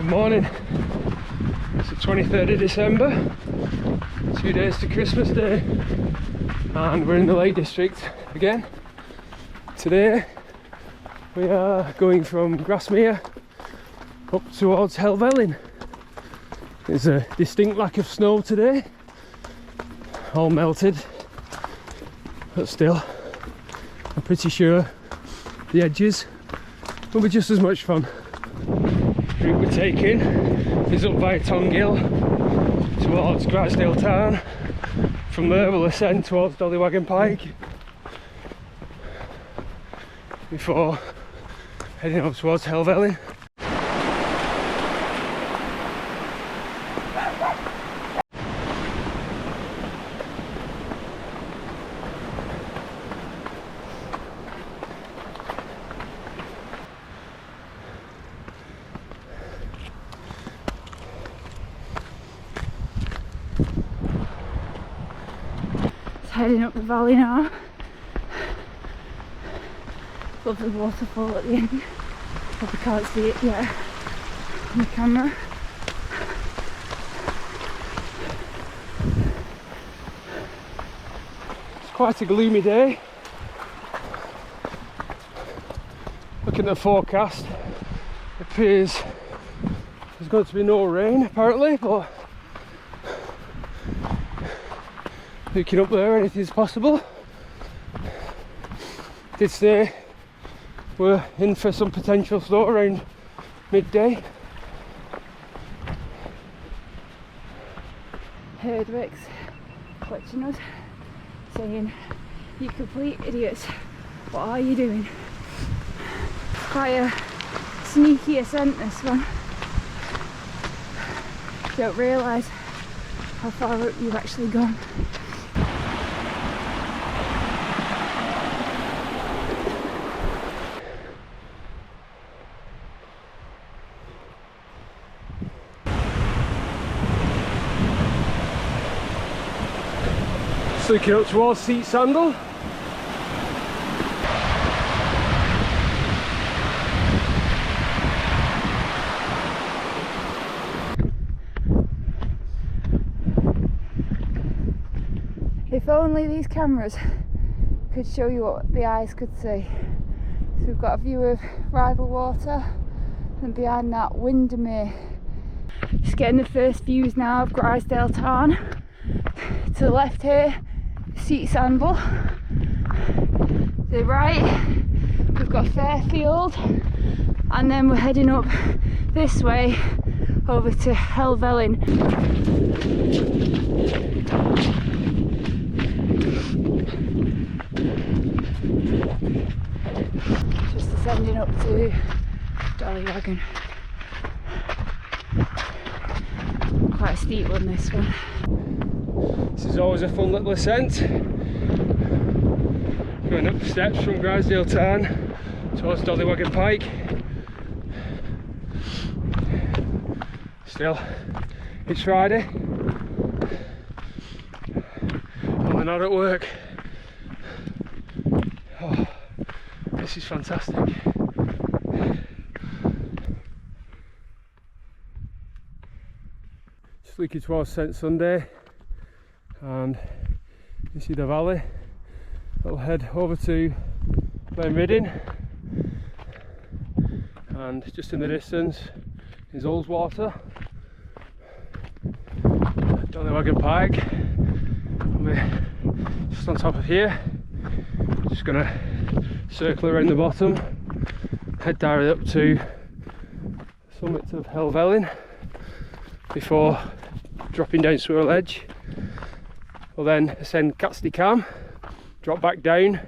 Good morning. It's the 23rd of December, 2 days to Christmas Day, and we're in the Lake District again. Today we are going from Grasmere up towards Helvellyn. There's a distinct lack of snow today, all melted, but still I'm pretty sure the edges will be just as much fun. The route we're taking is up by Tongue Gill towards Grisedale Tarn. From there we'll ascend towards Dollywaggon Pike before heading up towards Helvellyn. Heading up the valley now. Lovely waterfall at the end. Probably can't see it yet on the camera. It's quite a gloomy day. Looking at the forecast, it appears there's going to be no rain apparently, but looking up there, anything's possible. Did say we're in for some potential snow around midday. Herdwick's watching us, saying, "You complete idiots, what are you doing?" Quite a sneaky ascent, this one. Don't realise how far up you've actually gone. Looking up towards Seat Sandal. If only these cameras could show you what the eyes could see. So we've got a view of Rival Water, and behind that Windermere. Just getting the first views now of Grisedale Tarn. To the left here, Seat Sandal. To the right, we've got Fairfield, and then we're heading up this way over to Helvellyn. Just ascending up to Dollywaggon. Quite a steep one, this one. This is always a fun little ascent. Going up the steps from Grisedale Tarn towards Dollywaggon Pike. Still, it's Friday and they're not at work. Oh, this is fantastic. Just looking towards St Sunday, and you see the valley. I'll head over to Glen Ridding, and just in the distance is Ullswater, Dollywaggon Pike. We're just on top of here. Just gonna circle around the bottom, head directly up to the summit of Helvellyn before dropping down Swirral Edge. We'll then ascend Catstycam, drop back down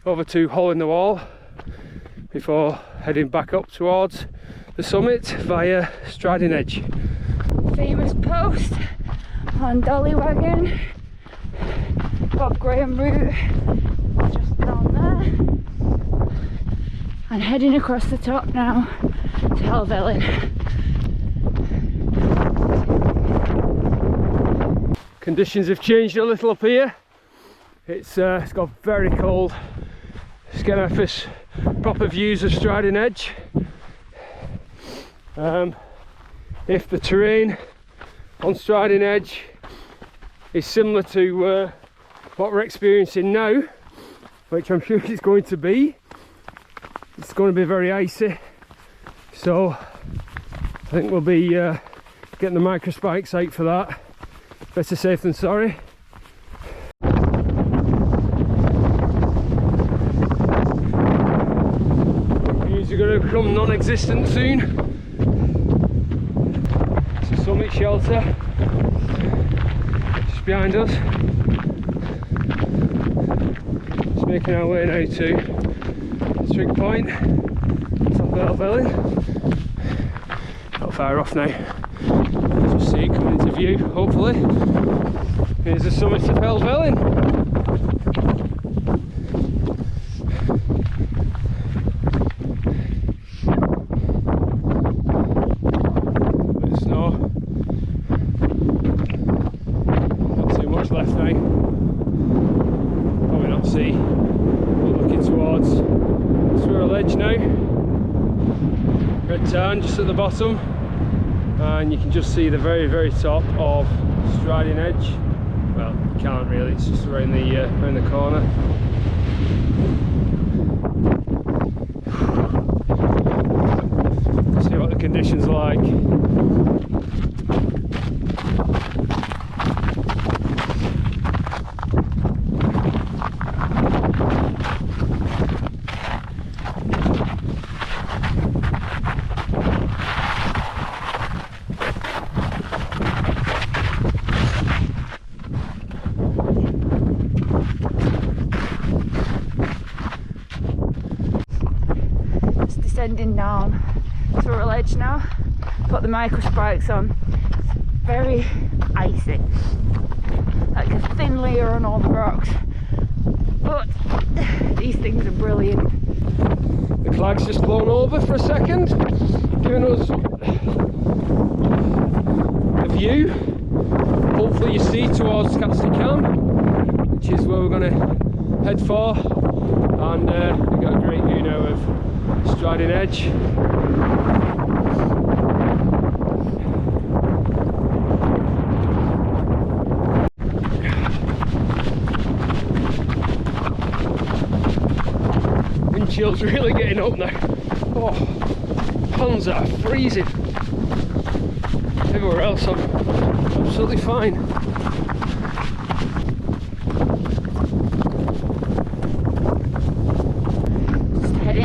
over to Hole in the Wall before heading back up towards the summit via Swirral Edge. Famous post on Dollywaggon, Bob Graham route, just down there, and heading across the top now to Helvellyn. Conditions have changed a little up here. It's got very cold. Just getting our first proper views of Swirral Edge. if the terrain on Striding Edge is similar to what we're experiencing now, which I'm sure it's going to be. It's going to be very icy, so I think we'll be getting the Microspikes out for that. Better safe than sorry. Views are going to become non-existent soon. It's a summit shelter just behind us. Just making our way now to District Point, top of Helvellyn. Not far off now. Just see it coming into view, hopefully. Here's the summit of Helvellyn. Bit of snow. Not too much left now. Probably not see. We're looking towards Swirral Edge now. Red Tarn just at the bottom, and you can just see the very top of Striding Edge. Well, you can't really, it's just around the corner. See what the conditions are like. Descending down Swirral Edge now. Put the Microspikes on. Very icy, like a thin layer on all the rocks, but these things are brilliant. The flag's just blown over for a second, giving us a view. Hopefully you see towards Catstycam, which is where we're going to head for, and we've got a great view now of Striding Edge. Wind chill's really getting up now. Oh, ponds are freezing. Everywhere else I'm absolutely fine.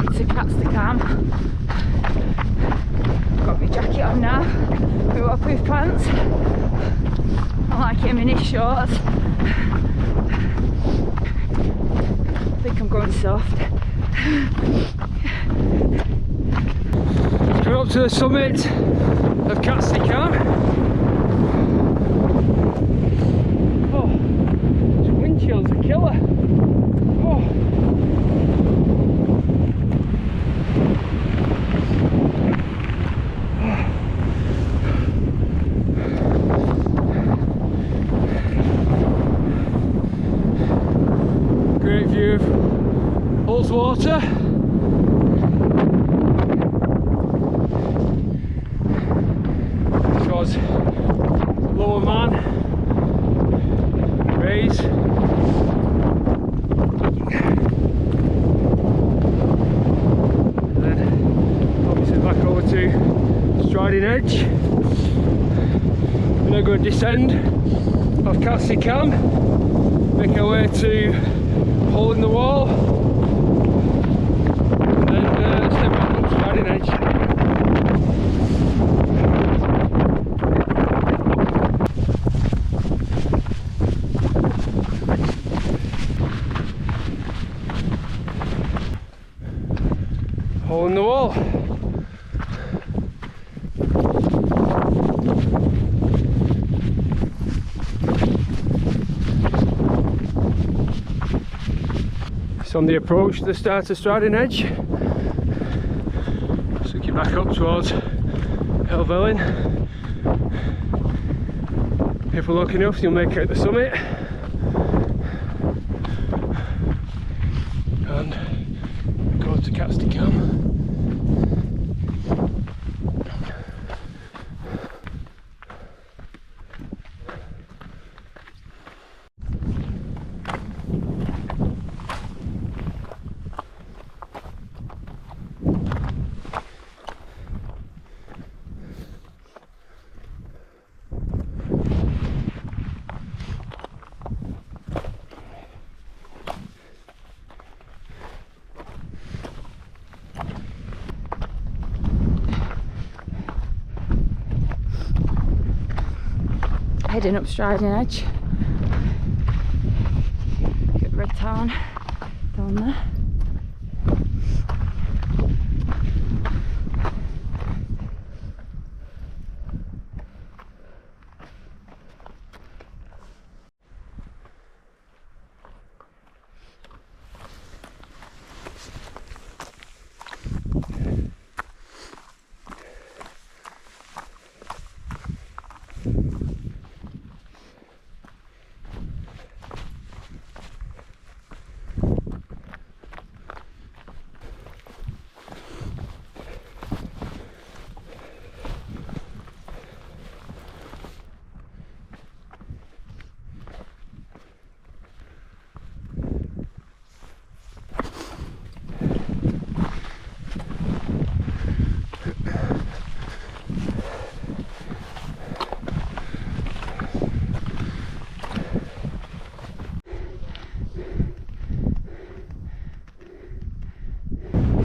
To Catstycam. Got my jacket on now, my waterproof pants. I like it in mini shorts. I think I'm going soft. Coming up to the summit of Catstycam. Oh, this wind chill's a killer. Oh. Great view of Water. Towards Lower Man Raise. And then obviously back over to Striding Edge. We're now going to descend off Catstycam, make our way to Hole in the Wall, and then step back up Striding Edge. Hole in the Wall. It's on the approach to the start of Striding Edge. So you back up towards Helvellyn. If we're lucky enough, you'll make it at the summit. And go to Catstycam. heading up Striding Edge. Get Red Tarn down there.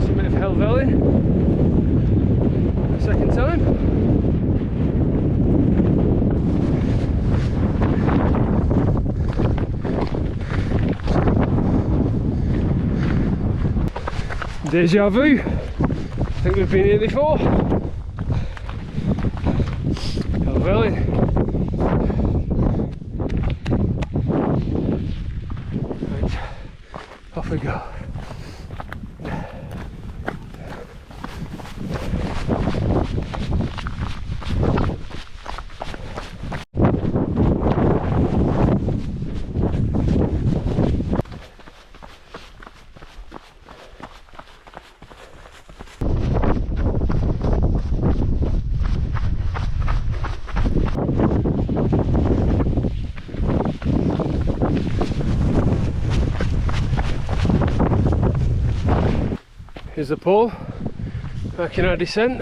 Summit of Helvellyn, second time. Deja vu, I think we've been here before. Helvellyn. Right, off we go. Here's the pole, back in our descent.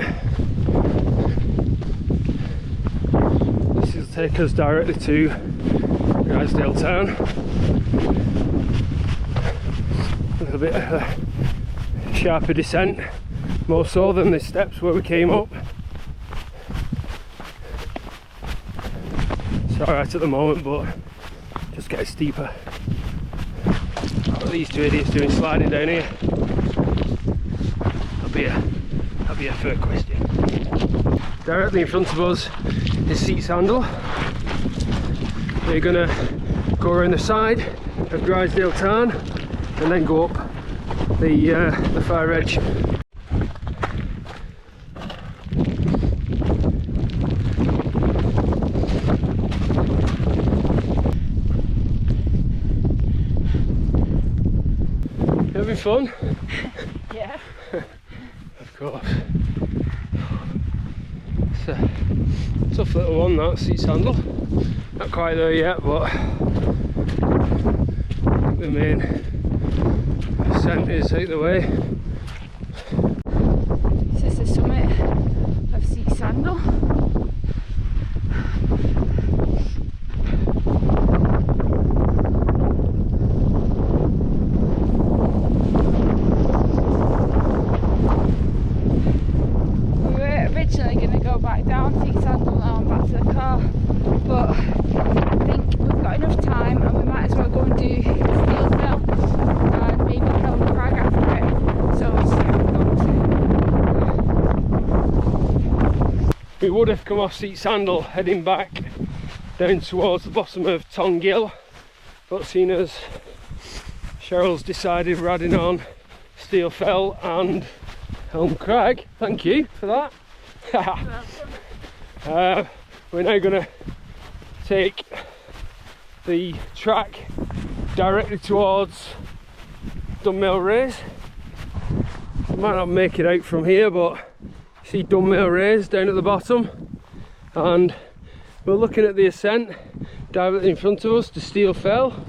This will take us directly to Grisedale Tarn. A little bit of a sharper descent, more so than the steps where we came up. It's alright at the moment, but just getting steeper. What are these two idiots doing sliding down here? That'll be a fair question. Directly in front of us is Seat Sandal. We're going to go around the side of Grisedale Tarn and then go up the far edge. You having fun? Yeah. Of course. It's a tough little one, that Seat Sandal. Not quite there yet, but the main ascent is out the way. This is the summit of Seat Sandal. Back down Seat Sandal now and back to the car, but I think we've got enough time and we might as well go and do Steel Fell and maybe Helm Crag after it, so we'll see how it goes. We would have come off Seat Sandal heading back down towards the bottom of Tongue Gill, but seeing as Cheryl's decided we're adding on Steel Fell and Helm Crag, thank you for that. We're now going to take the track directly towards Dunmail Raise. We might not make it out from here, but see Dunmail Raise down at the bottom, and we're looking at the ascent directly in front of us to Steel Fell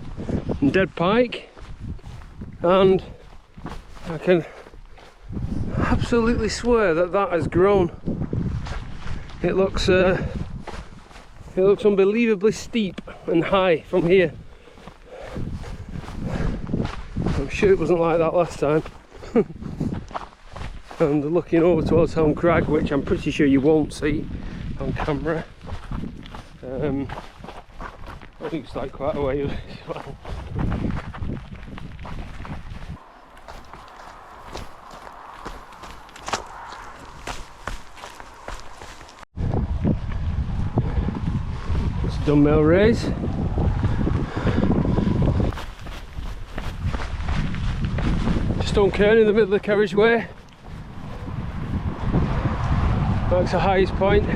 and Dead Pike, and I can absolutely swear that that has grown. It looks unbelievably steep and high from here. I'm sure it wasn't like that last time. And looking over towards Helm Crag, which I'm pretty sure you won't see on camera. I think it's like quite a way as well. It's Dunmail Raise. Just on Cairn in the middle of the carriageway. Marks the highest point.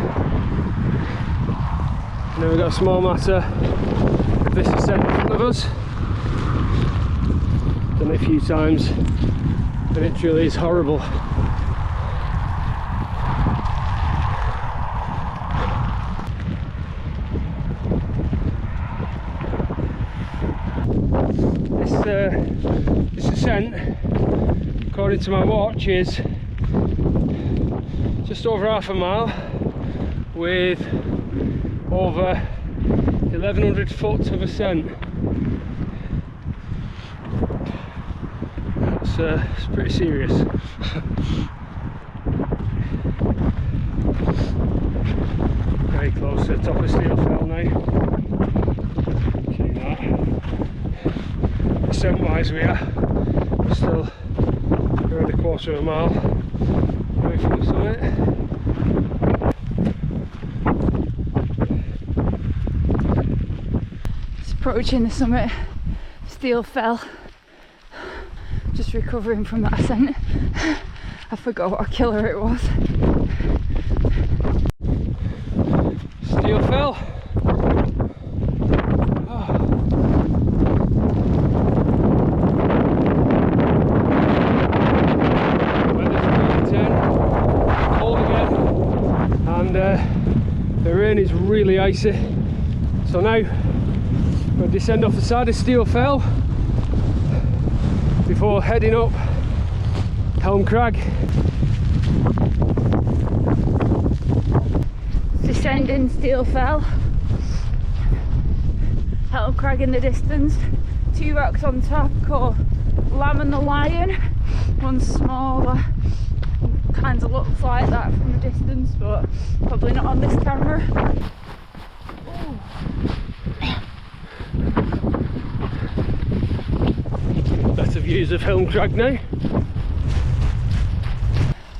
And then we've got a small matter of this ascent in front of us. Done it a few times and it truly is horrible. This ascent, according to my watch, is just over half a mile with over 1100 foot of ascent. It's pretty serious. Very close to the top of Steel Fell now. See that? Ascent wise we are still around a quarter of a mile away from the summit. Approaching the summit, Steel Fell. Just recovering from that ascent. I forgot what a killer it was. Steel Fell. Weather's really turned cold again, and the rain is really icy. So now we'll descend off the side of Steel Fell before heading up Helm Crag. Descending Steel Fell. Helm Crag in the distance. Two rocks on top called Lamb and the Lion. One smaller. Kind of looks like that from the distance, but probably not on this camera. Ooh. Better views of Helm Crag now.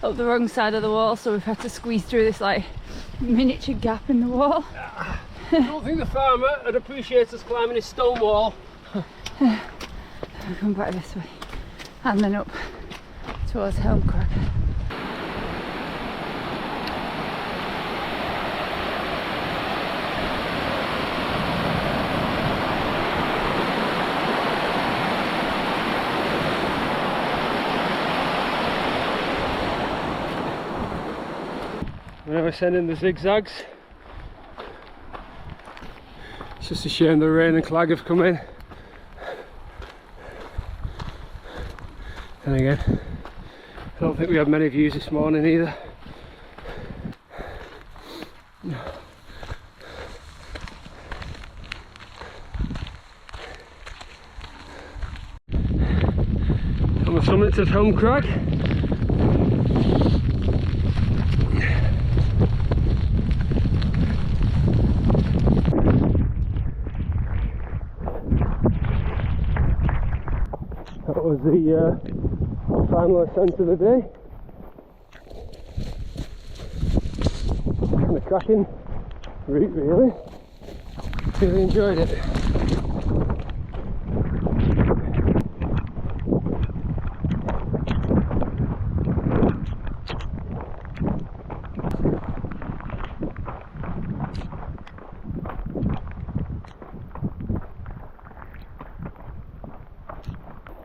Up the wrong side of the wall, so we've had to squeeze through this like miniature gap in the wall. I don't think the farmer would appreciate us climbing his stone wall. We'll come back this way and then up towards Helm Crag. We're ascending the zigzags. It's just a shame the rain and clag have come in. And again, I don't think we had many views this morning either. On the summit of Helm Crag. That was the final ascent of the day. And a cracking route really. Really enjoyed it.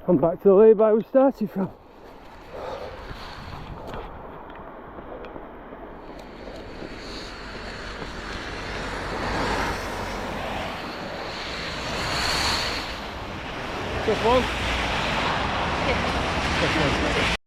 I'm back to the lay-by we started from. Tough one. Yeah. Tough one.